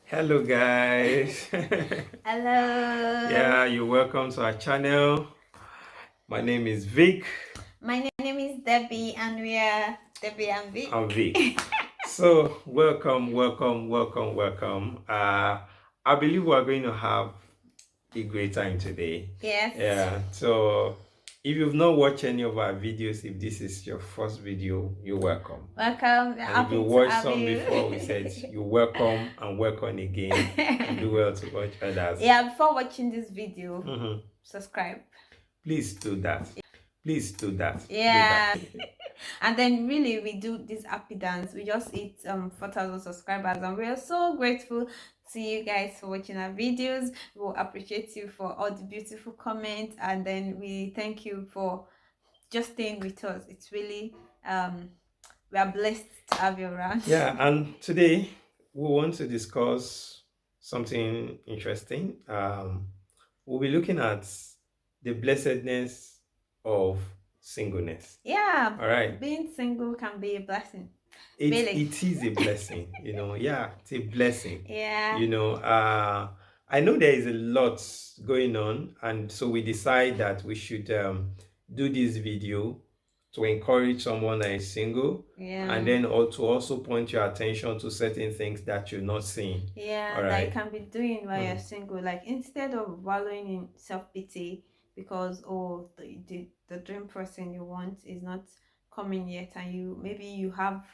Hello guys. Hello. Yeah, you're welcome to our channel. My name is Vic. My name is Debbie and we are Debbie and Vic. I'm Vic. So welcome. I believe we're going to have a great time today. Yes. Yeah. So if you've not watched any of our videos, if this is your first video, you're welcome. Welcome. And if you Happy to watched have some you. before, we said you're welcome and welcome again. And do well to watch others. Yeah, before watching this video, subscribe. Please do that. Please do that. Yeah. And then really we do this happy dance. We just hit 4,000 subscribers and we are so grateful to you guys for watching our videos. We'll appreciate you for all the beautiful comments, and then we thank you for just staying with us. It's really we are blessed to have you around. Yeah, and today we want to discuss something interesting. We'll be looking at the blessedness of singleness. Yeah. All right. Being single can be a blessing. It is a blessing, yeah, it's a blessing. Yeah. I know there is a lot going on, and so we decide that we should do this video to encourage someone that is single, and then also point your attention to certain things that you're not seeing. Yeah, All that right. you can be doing while you're single. Like instead of wallowing in self-pity because the dream person you want is not coming yet, and you have,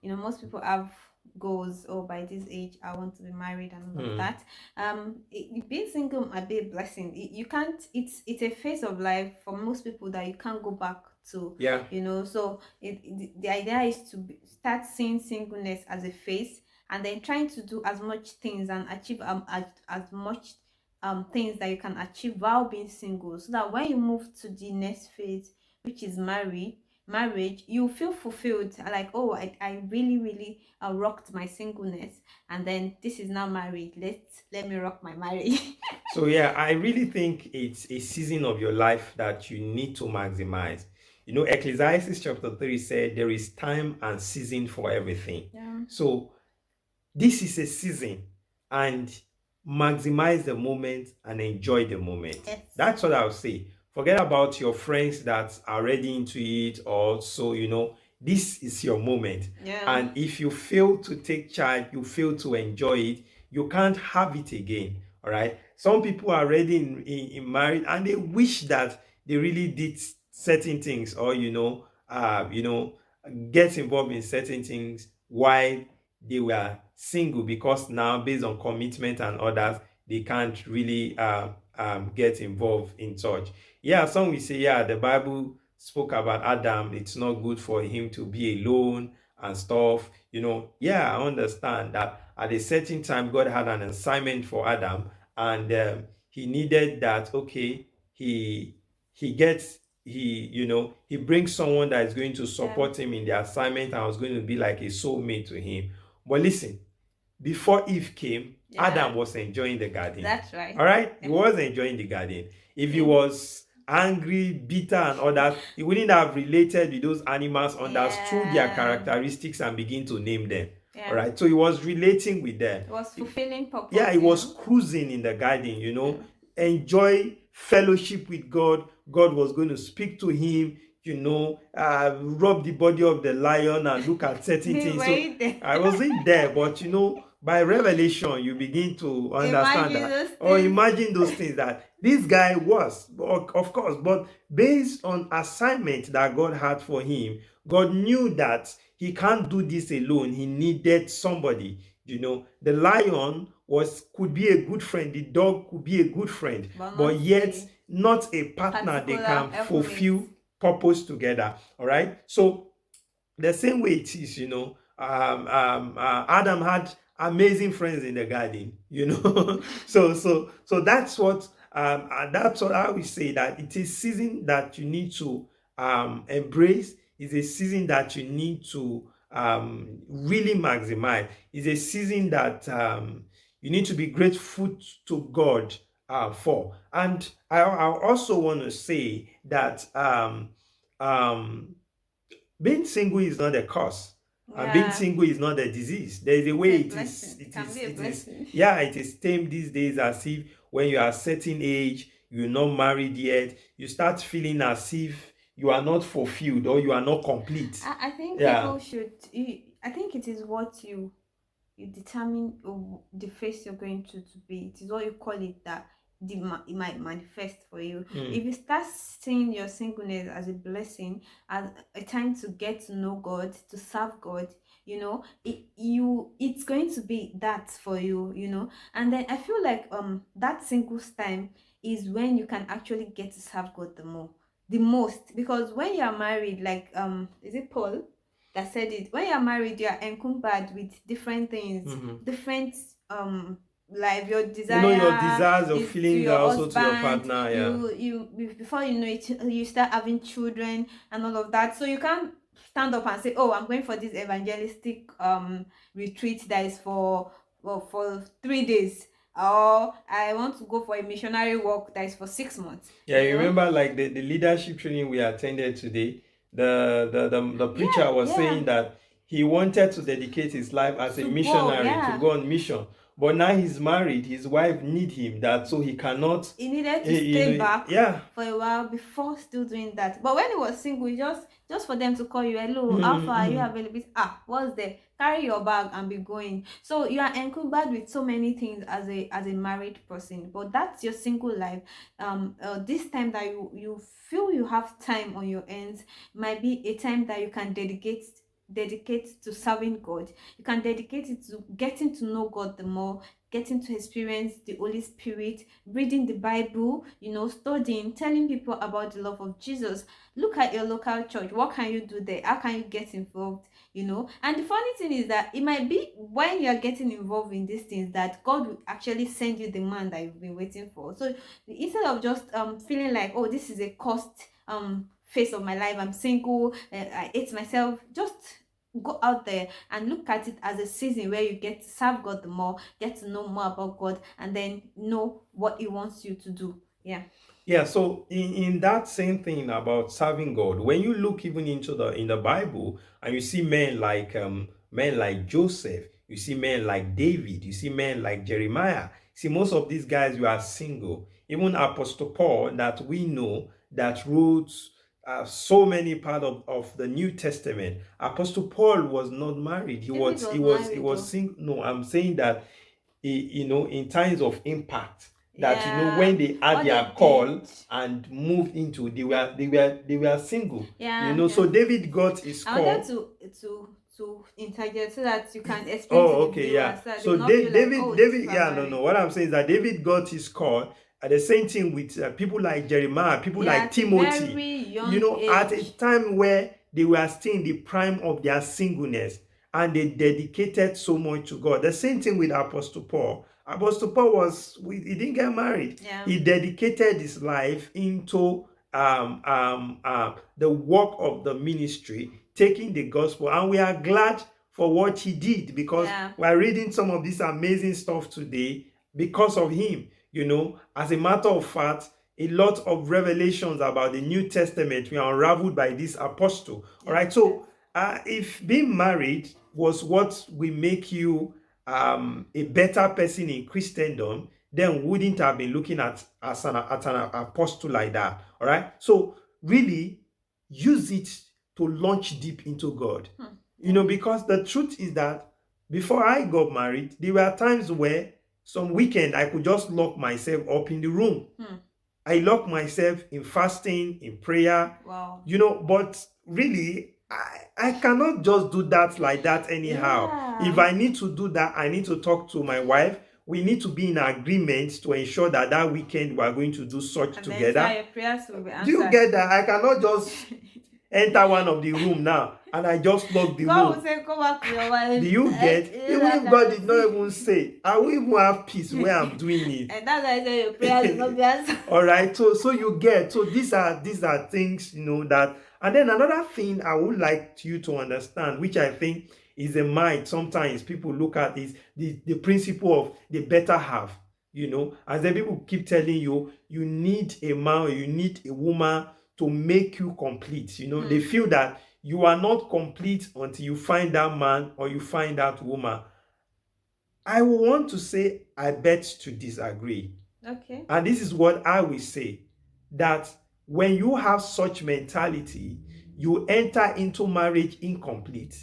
most people have goals. Oh, by this age I want to be married and all of that. Being single might be a blessing. You can't, it's a phase of life for most people that you can't go back to. Yeah. So the idea is to start seeing singleness as a phase, and then trying to do as much things and achieve as much things that you can achieve while being single, so that when you move to the next phase, which is marriage, you feel fulfilled, like, oh, I really rocked my singleness, and then this is now married, let me rock my marriage. So yeah, I really think it's a season of your life that you need to maximize. Ecclesiastes chapter 3 said there is time and season for everything. Yeah. So this is a season, and maximize the moment and enjoy the moment. Yes. That's what I'll say. Forget about your friends that are already into it, or so, this is your moment. Yeah. And if you fail to take charge, you fail to enjoy it, you can't have it again. All right. Some people are already in married, and they wish that they really did certain things, or get involved in certain things while they were single, because now, based on commitment and others, they can't really get involved in church. Yeah, some will say, yeah, the Bible spoke about Adam. It's not good for him to be alone and stuff. Yeah, I understand that at a certain time, God had an assignment for Adam, and he needed that. Okay, he gets he brings someone that is going to support him in the assignment, and was going to be like a soulmate to him. But listen, before Eve came, Adam was enjoying the garden. That's right. All right? He was enjoying the garden. If he was angry, bitter, and all that, he wouldn't have related with those animals, understood their characteristics, and begin to name them. Yeah. All right? So he was relating with them. It was fulfilling purpose. Yeah, he was cruising in the garden, enjoy fellowship with God. God was going to speak to him, rub the body of the lion and look at certain things. So I wasn't there, but by revelation, you begin to understand imagine those things that this guy was, of course, but based on assignment that God had for him, God knew that he can't do this alone. He needed somebody. The lion could be a good friend, the dog could be a good friend, but yet not a partner they can fulfill purpose together. All right. So the same way it is, Adam had amazing friends in the garden, so that's what I would say, that it is season that you need to embrace. It's a season that you need to really maximize. It's a season that you need to be grateful to God for. And I also want to say that being single is not a curse. And being Yeah. single is not a disease. There is a It's way a it is, blessing. It can be a it is, blessing. yeah, it is tamed these days as if when you are a certain age, you're not married yet, you start feeling as if you are not fulfilled or you are not complete. I think Yeah. people should. I think it is what you determine the face you're going to be. It is what you call it that it might manifest for you. If you start seeing your singleness as a blessing, as a time to get to know God, to serve God, it's going to be that for you. And then I feel like that singles time is when you can actually get to serve God the most, because when you're married, like is it Paul that said it? When you're married, you're encumbered with different things, different like your Your desire desires, your is to feelings are your also to your husband. partner. Yeah. Before you know it, you start having children and all of that. So you can't stand up and say, oh, I'm going for this evangelistic retreat that is for 3 days, or I want to go for a missionary walk that is for 6 months. Yeah, you remember like the leadership training we attended today, the preacher was Yeah. saying that he wanted to dedicate his life as a To go, missionary to yeah. go on mission. But now he's married, his wife need him that so he cannot He needed to stay back yeah. for a while before still doing that. But when he was single, just for them to call you, hello, how far are you available? What's there? Carry your bag and be going. So you are encumbered with so many things as a married person. But that's your single life. This time that you feel you have time on your hands might be a time that you can dedicate to serving God. You can dedicate it to getting to know God the more, getting to experience the Holy Spirit, reading the Bible, studying, telling people about the love of Jesus. Look at your local church. What can you do there? How can you get involved? And the funny thing is that it might be when you're getting involved in these things that God will actually send you the man that you've been waiting for. So instead of just feeling like, oh, this is a cost phase of my life, I'm single, I hate myself, just go out there and look at it as a season where you get to serve God the more, get to know more about God, and then know what He wants you to do. Yeah, so in that same thing about serving God, when you look even into in the Bible and you see men like Joseph, you see men like David, you see men like Jeremiah. See, most of these guys were single. Even Apostle Paul, that we know, that wrote so many part of the New Testament. Apostle Paul was not married. David was married He was though. single. No, I'm saying that in times of impact, that Yeah, when they had what they their call did. and moved into, they were single. Yeah. So David got his I wanted call. to interject so that you can explain to Oh, the okay, viewers yeah. so that they So will not feel like, oh, these David, people are yeah, no, no. married. What I'm saying is that David got his call. At the same thing with people like Jeremiah, people Yeah, like at a Timothy. very young At a age. time where they were still in the prime of their singleness, and they dedicated so much to God. The same thing with Apostle Paul. Apostle Paul he didn't get married. Yeah. He dedicated his life into the work of the ministry, taking the gospel, and we are glad for what he did, because Yeah. we are reading some of this amazing stuff today because of him. As a matter of fact, a lot of revelations about the New Testament were unraveled by this apostle. All right, so if being married was what will make you a better person in Christendom, then wouldn't have been looking at an apostle like that. All right, so really use it to launch deep into God. Because the truth is that before I got married, there were times where some weekend I could just lock myself up in the room. I lock myself in fasting, in prayer. Wow. But really, I cannot just do that like that anyhow. Yeah. If I need to do that, I need to talk to my wife. We need to be in agreement to ensure that that weekend we are going to do such And together. then your prayers will be answered. Do you get that? I cannot just enter one of the room now and I just lock the God room. will say, go back to your wife. Do you get? Even if God did not even say, I will even have peace where I'm doing it. And that's why I say your prayers will not be answered. All right. So you get. So these are things that. And then another thing I would like you to understand, which I think is a might. Sometimes people look at is the principle of the better half. As the people keep telling you, you need a man, or you need a woman to make you complete. They feel that you are not complete until you find that man or you find that woman. I want to say I bet to disagree. Okay. And this is what I will say, that when you have such mentality, you enter into marriage incomplete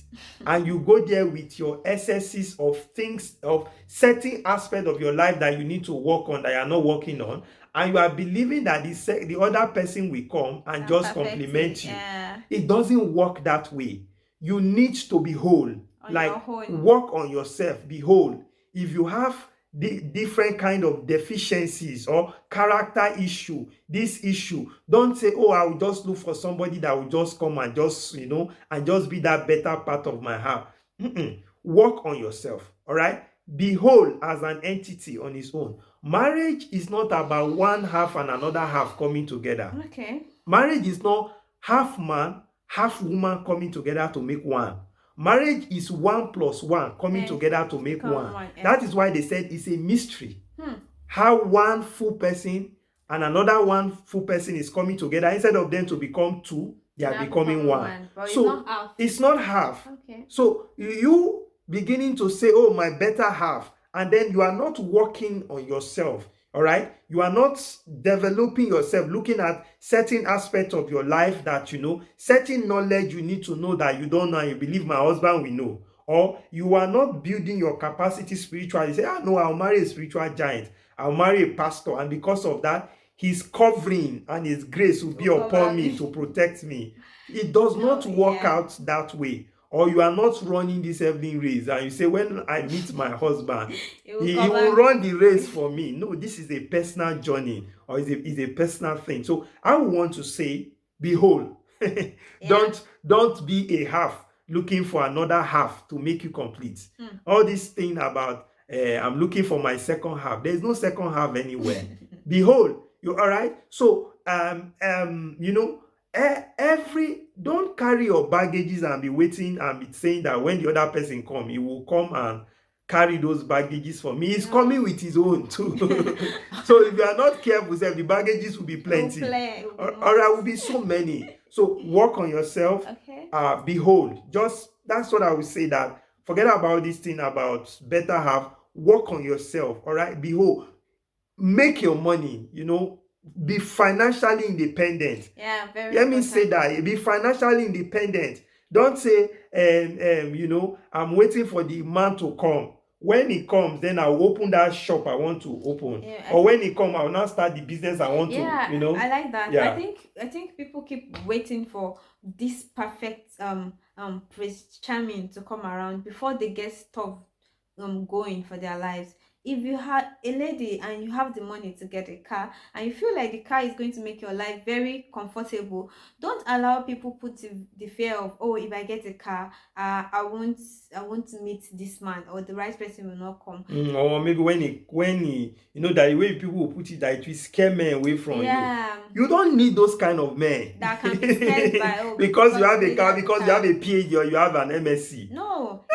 and you go there with your excesses of things, of certain aspect of your life that you need to work on that you are not working on, and you are believing that the other person will come and I'm just perfect. compliment you. Yeah. It doesn't work that way. You need to be whole. On Like, your own. work on yourself, be whole. If you have the different kind of deficiencies or character issue, this issue, don't say, oh, I will just look for somebody that will just come and just, and just be that better part of my heart. Work on yourself. All right, be whole as an entity on its own. Marriage is not about one half and another half coming together. Okay. Marriage is not half man, half woman coming together to make one. Marriage is 1+1 coming together to make one. Yeah. That is why they said it's a mystery. Hmm. How one full person and another one full person is coming together. Instead of them to become two, they are becoming one. But So it's not half. Okay. So you beginning to say, oh, my better half, and then you are not working on yourself. All right, you are not developing yourself, looking at certain aspects of your life that certain knowledge you need to know that you don't know and you believe my husband will know. Or you are not building your capacity spiritually. You say, no, I'll marry a spiritual giant, I'll marry a pastor, and because of that, his covering and his grace will be upon me to protect me. It does not work out that way. Or you are not running this heavenly race and you say, when I meet my husband, he will run the race for me. No, this is a personal journey, or is a personal thing. So I would want to say, be whole. Don't be a half looking for another half to make you complete. All this thing about I'm looking for my second half. There's no second half anywhere. Be whole. You all right? So don't carry your baggages and be waiting and be saying that when the other person come, he will come and carry those baggages for me. He's coming with his own too. So if you are not careful, the baggages will be plenty. Or there will be so many. So work on yourself. Okay. Be whole. Just that's what I would say, that forget about this thing about better half. Work on yourself. All right. Be whole. Make your money. Be financially independent. Yeah, very Let me say that. Be financially independent. Don't say, I'm waiting for the man to come. When he comes, then I'll open that shop I want to open. Or when he comes, I'll now start the business I want to, I like that. Yeah. I think people keep waiting for this perfect Prince Charming to come around before they get stuff going for their lives. If you have a lady and you have the money to get a car and you feel like the car is going to make your life very comfortable, don't allow people put the fear of, oh, if I get a car, I won't meet this man, or the right person will not come. Or maybe when he that the way people will put it, that it will scare men away from you. You don't need those kind of men that can be scared by because you have a car, because you have a PhD or you have an MSc. No.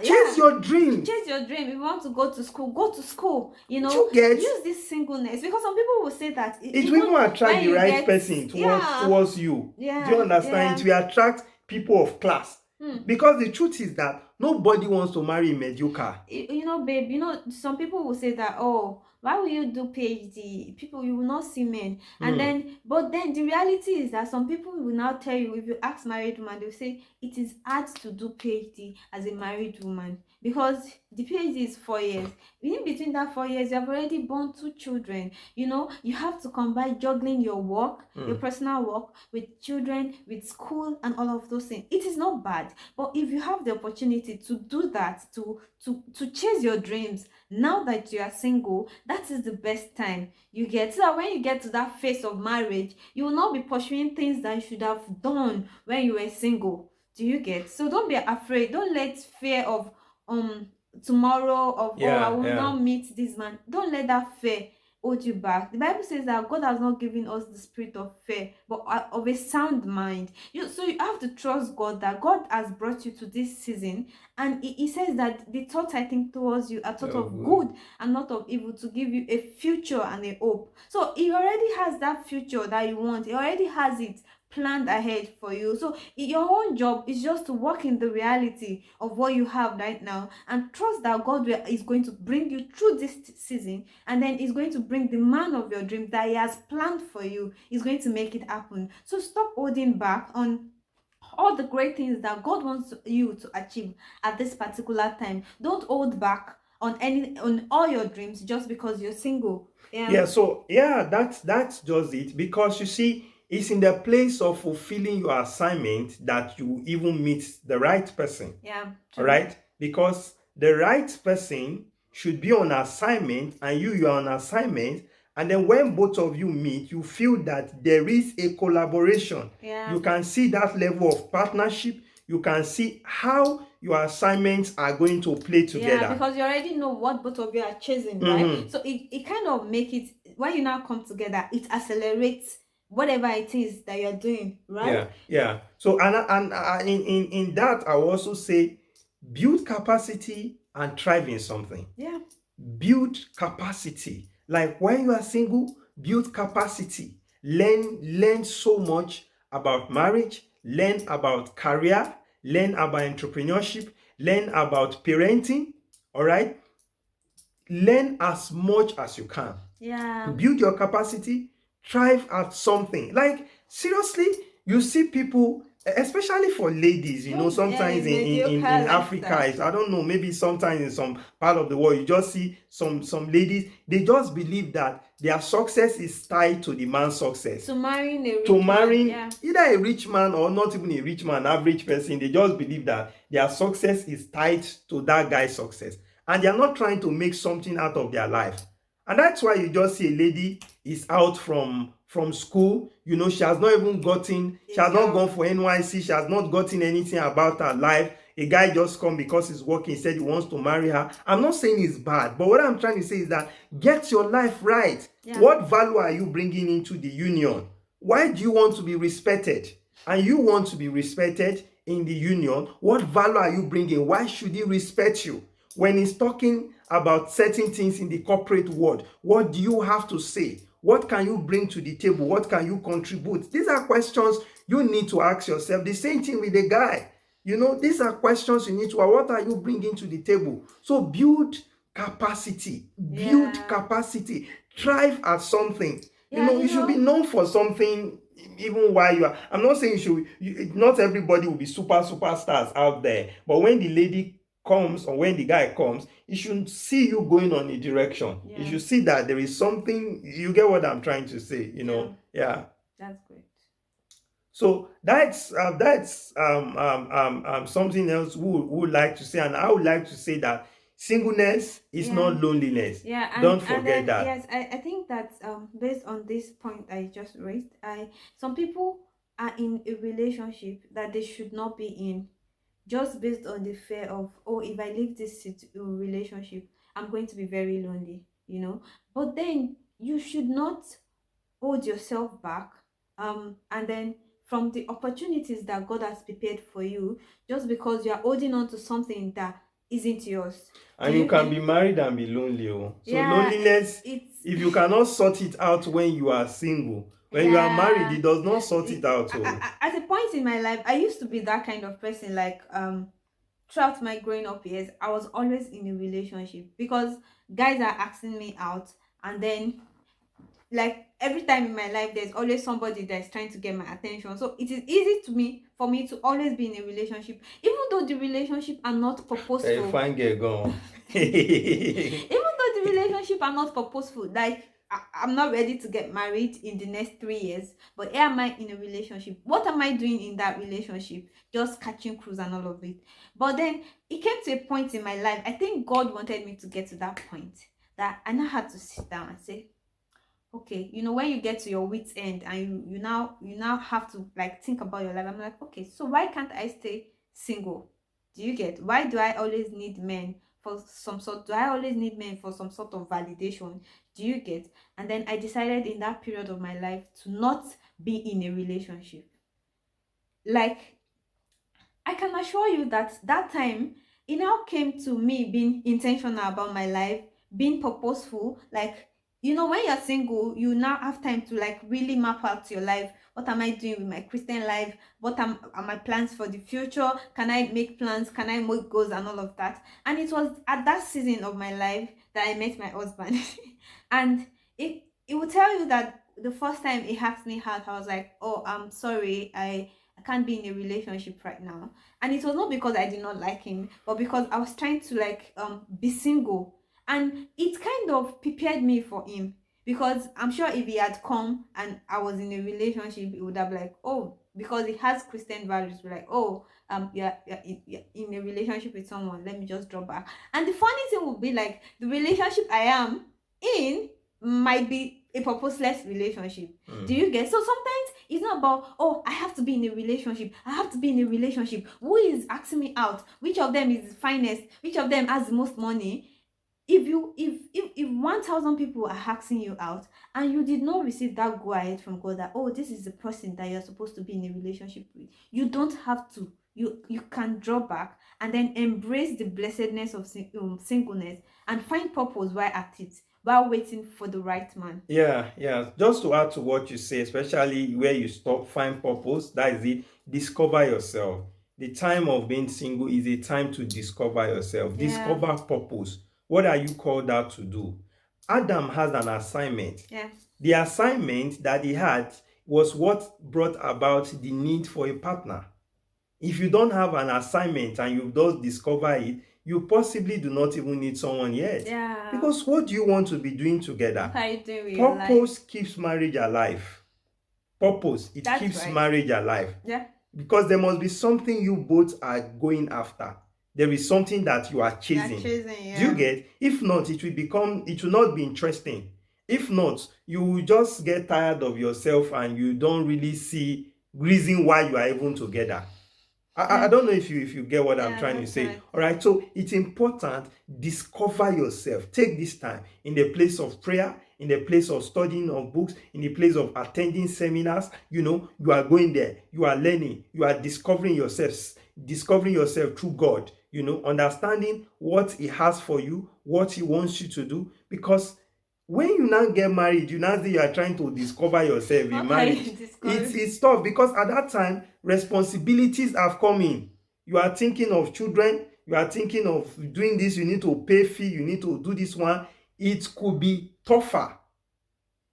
Chase your dream. Chase your dream. If you want to go to school, go to school. Use this singleness, because some people will say that it will even attract the right person towards you. Yeah. Do you understand? It will attract people of class. Because the truth is that nobody wants to marry a mediocre. Babe, some people will say that, oh, why will you do PhD? You will not see men. But then the reality is that some people will now tell you, if you ask married woman, they'll say it is hard to do PhD as a married woman, because the PhD is 4 years. In between that 4 years, you have already born 2 children. You have to combine juggling your work, your personal work, with children, with school, and all of those things. It is not bad, but if you have the opportunity to do that, to chase your dreams, now that you are single, that is the best time. You get, so that when you get to that phase of marriage, you will not be pursuing things that you should have done when you were single. Do you get? So don't be afraid. Don't let fear of tomorrow, of I will not meet this man. Don't let that fear hold you back. The Bible says that God has not given us the spirit of fear, but of a sound mind. So you have to trust God, that God has brought you to this season, and he says that the thoughts I think towards you are thoughts of good and not of evil, to give you a future and a hope. So he already has that future that you want. He already has it planned ahead for you. So your whole job is just to work in the reality of what you have right now and trust that is going to bring you through this season, and then is going to bring the man of your dreams that he has planned for you. Is going to make it happen. So stop holding back on all the great things that God wants you to achieve at this particular time. Don't hold back on all your dreams just because you're single. Yeah, so yeah, that's just it. Because you see, it's in the place of fulfilling your assignment that you even meet the right person. Yeah, All true. right? Because the right person should be on assignment and you're on assignment. And then when both of you meet, you feel that there is a collaboration. Yeah. You can see that level of partnership. You can see how your assignments are going to play Yeah, together. because you already know what both of you are chasing, right? So it kind of make it, when you now come together, it accelerates whatever it is that you're doing, right? Yeah. So in that, I will also say, build capacity and thrive in something. Yeah. Build capacity. Like when you are single, build capacity. Learn so much about marriage, learn about career, learn about entrepreneurship, learn about parenting. All right? Learn as much as you can. Yeah. Build your capacity, thrive at something. Like seriously, you see people, especially for ladies, Just sometimes mediocre in Africa, lifestyle. I don't know, maybe sometimes in some part of the world, you just see some ladies, they just believe that their success is tied to the man's success. To marrying a To rich man, marrying yeah. either a rich man or not even a rich man, average person, they just believe that their success is tied to that guy's success. And they are not trying to make something out of their life. And that's why you just see a lady is out from school, she has not even gotten, she has not gone for NYC, she has not gotten anything about her life. A guy just come because he's working, he said he wants to marry her. I'm not saying it's bad, but what I'm trying to say is that get your life right. Yeah. What value are you bringing into the union? Why do you want to be respected? And you want to be respected in the union. What value are you bringing? Why should he respect you? When he's talking about certain things in the corporate world, what do you have to say? What can you bring to the table? What can you contribute? These are questions you need to ask yourself. The same thing with the guy. These are questions you need to ask. What are you bringing to the table? So build capacity. Build capacity. Thrive at something. You should be known for something even while you are. I'm not saying not everybody will be superstars out there. But when the lady comes or when the guy comes, he should see you going on a direction. You should see that there is something. You get what I'm trying to say, Yeah. That's great. So that's something else we would like to say, and I would like to say that singleness is not loneliness. Yeah, Don't forget that. yes, I think that based on this point I just raised, some people are in a relationship that they should not be in, just based on the fear of, oh, if I leave this relationship, I'm going to be very lonely. But then you should not hold yourself back, and then from the opportunities that God has prepared for you, just because you are holding on to something that isn't yours. And you can be married and be lonely. So loneliness, if you cannot sort it out when you are single, when you are married, it does not sort it out. At a point in my life, I used to be that kind of person. Like throughout my growing up years, I was always in a relationship because guys are asking me out, and then like every time in my life there's always somebody that's trying to get my attention. So it is easy for me to always be in a relationship, even though the relationship are not purposeful. Fine girl, go on. Even though the relationship are not purposeful, like I'm not ready to get married in the next 3 years, but here am I in a relationship. What am I doing in that relationship? Just catching cruise and all of it. But then it came to a point in my life, I think God wanted me to get to that point, that I now had to sit down and say, okay, when you get to your wit's end and you now have to like think about your life, I'm like, okay, so why can't I stay single? Do you get? Why do I always need men for some sort? Do I always need men for some sort of validation? Do you get? And then I decided in that period of my life to not be in a relationship. Like, I can assure you that that time it now came to me being intentional about my life, being purposeful, like when you're single, you now have time to like really map out your life. What am I doing with my Christian life? What are my plans for the future? Can I make plans? Can I make goals and all of that? And it was at that season of my life that I met my husband. And it will tell you that the first time he asked me out, I was like, oh, I'm sorry, I can't be in a relationship right now. And it was not because I did not like him, but because I was trying to like be single. And it kind of prepared me for him, because I'm sure if he had come and I was in a relationship, it would have like, oh, because it has Christian values, we're like, oh, you're in a relationship with someone, let me just drop back. And the funny thing would be like, the relationship I am in might be a purposeless relationship. Do you get? So sometimes it's not about, oh, I have to be in a relationship, I have to be in a relationship, who is asking me out, which of them is the finest, which of them has the most money. If 1,000 people are asking you out and you did not receive that go ahead from God, that, oh, this is the person that you're supposed to be in a relationship with, you don't have to. You can draw back and then embrace the blessedness of singleness and find purpose while at it, while waiting for the right man. Yeah. Just to add to what you say, especially where you stop, find purpose. That is it. Discover yourself. The time of being single is a time to discover yourself. Yeah. Discover purpose. What are you called out to do? Adam has an assignment. Yeah. The assignment that he had was what brought about the need for a partner. If you don't have an assignment and you just discover it, you possibly do not even need someone yet. Yeah. Because what do you want to be doing together? What are you doing with your life? Purpose keeps marriage alive. Purpose, it That's keeps right. marriage alive. Yeah. Because there must be something you both are going after. There is something that you are chasing. Yeah. Do you get? If not, it will not be interesting. If not, you will just get tired of yourself and you don't really see reason why you are even together. I don't know if you get what I'm trying to say. Right. All right, so it's important, discover yourself. Take this time in the place of prayer, in the place of studying of books, in the place of attending seminars. You are going there, you are learning, you are discovering yourself through God, understanding what He has for you, what He wants you to do. Because when you now get married, you now say you are trying to discover yourself in marriage. It's tough, because at that time, responsibilities have come in. You are thinking of children, you are thinking of doing this, you need to pay fee, you need to do this one. It could be tougher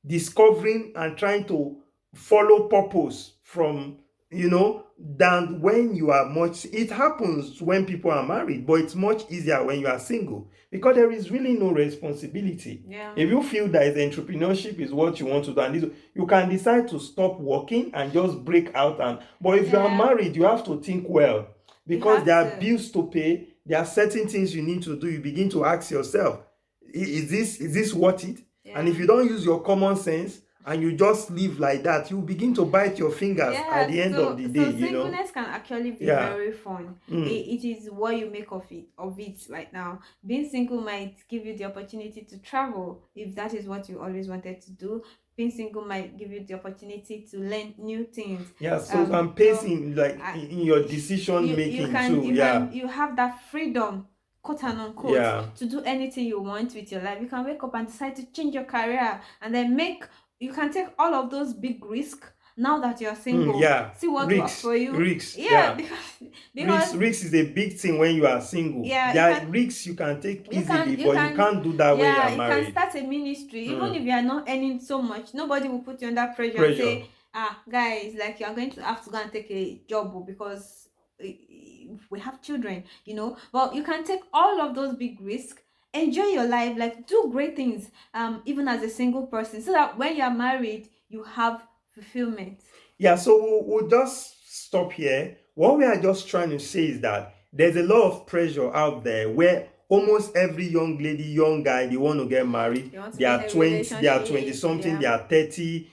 discovering and trying to follow purpose from, than when you are much. It happens when people are married, but it's much easier when you are single, because there is really no responsibility. Yeah. If you feel that entrepreneurship is what you want to do, and you can decide to stop working and just break out. But if you are married, you have to think well, because there are bills to pay, there are certain things you need to do. You begin to ask yourself, is this worth it? Yeah. And if you don't use your common sense and you just live like that, you begin to bite your fingers at the end of the day. So singleness can actually be very fun. It is what you make of it right now. Being single might give you the opportunity to travel, if that is what you always wanted to do. Being single might give you the opportunity to learn new things. Yeah, so I'm pacing in your decision making too. You have that freedom, quote and unquote, to do anything you want with your life. You can wake up and decide to change your career, and then you can take all of those big risks now that you're single. See what works for you. Risks. Because risks is a big thing when you are single. There are risks you can take easily, but you can't do that when you are married. You can start a ministry, even if you are not earning so much. Nobody will put you under pressure and say, guys, like, you're going to have to go and take a job because we have children, But you can take all of those big risks, enjoy your life, like do great things, even as a single person, so that when you're married, you have fulfillment. So we'll just stop here. What we are just trying to say is that there's a lot of pressure out there where almost every young lady, young guy, they want to get married. They are 20, they are 20 something, they are 30,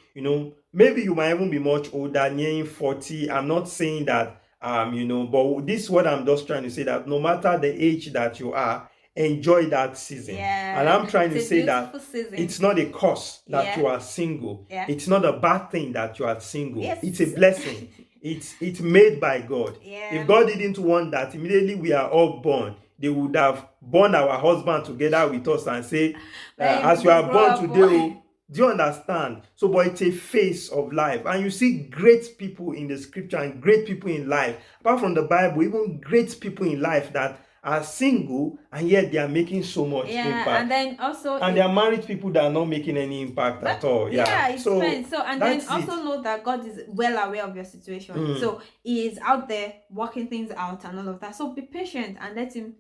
maybe you might even be much older, nearing 40. I'm not saying that but this is what I'm just trying to say, that no matter the age that you are, enjoy that season. And I'm trying to say that it's not a curse that you are single. It's not a bad thing that you are single. It's a blessing. It's made by God. If God didn't want that, immediately we are all born they would have born our husband together with us and say, Then as you people are grow born up, today, oh, do you understand? So, but it's a phase of life. And you see great people in the scripture and great people in life, apart from the Bible, even great people in life that are single and yet they are making so much impact. and then also And there are married people that are not making any impact at all. Yeah, it's so fine. So and then also it. know that God is well aware of your situation. So He is out there working things out and all of that. So be patient and let Him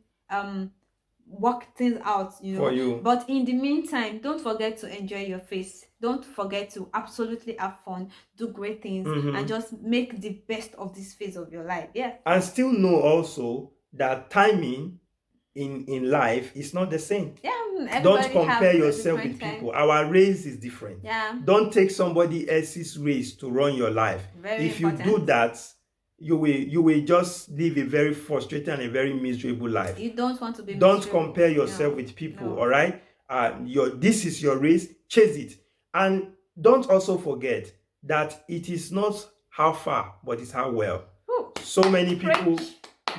work things out, For you. But in the meantime, don't forget to enjoy your face. Don't forget to absolutely have fun, do great things, and just make the best of this phase of your life. Yeah. And still know also that timing in life is not the same. Yeah, don't compare yourself with people. Our race is different. Yeah. Don't take somebody else's race to run your life. Very if important. you do that, you will just live a very frustrated and a very miserable life. You don't want to be Don't miserable. compare yourself with people. All right, this is your race, chase it. And don't also forget that it is not how far, but it's how well. Ooh. So many people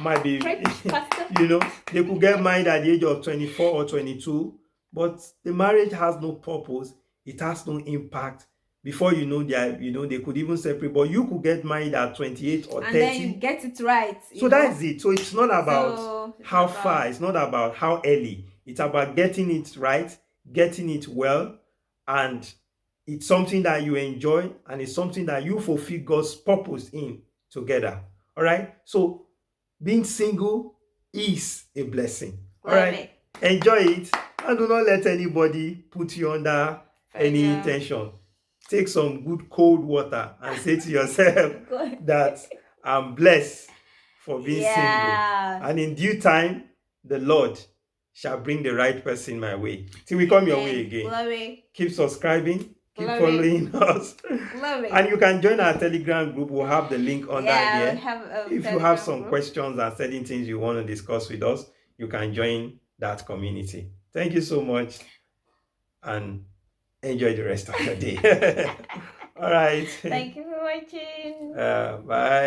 might be they could get married at the age of 24 or 22, but the marriage has no purpose, it has no impact. Before you know, they could even separate, but you could get married at 28 or 30 and then you get it right. So that's it. So it's not about how far, it's not about how early, it's about getting it right, getting it well, and it's something that you enjoy, and it's something that you fulfill God's purpose in together. All right, so being single is a blessing. All right, enjoy it, and do not let anybody put you under any tension. Take some good cold water and say to yourself that I'm blessed for being single, and in due time the Lord shall bring the right person my way. Till we come your way again. Keep subscribing, keep following us, and you can join our Telegram group. We'll have the link under here. If you have some questions and certain things you want to discuss with us, you can join that community. Thank you so much, and enjoy the rest of your day. All right. Thank you for watching. Bye.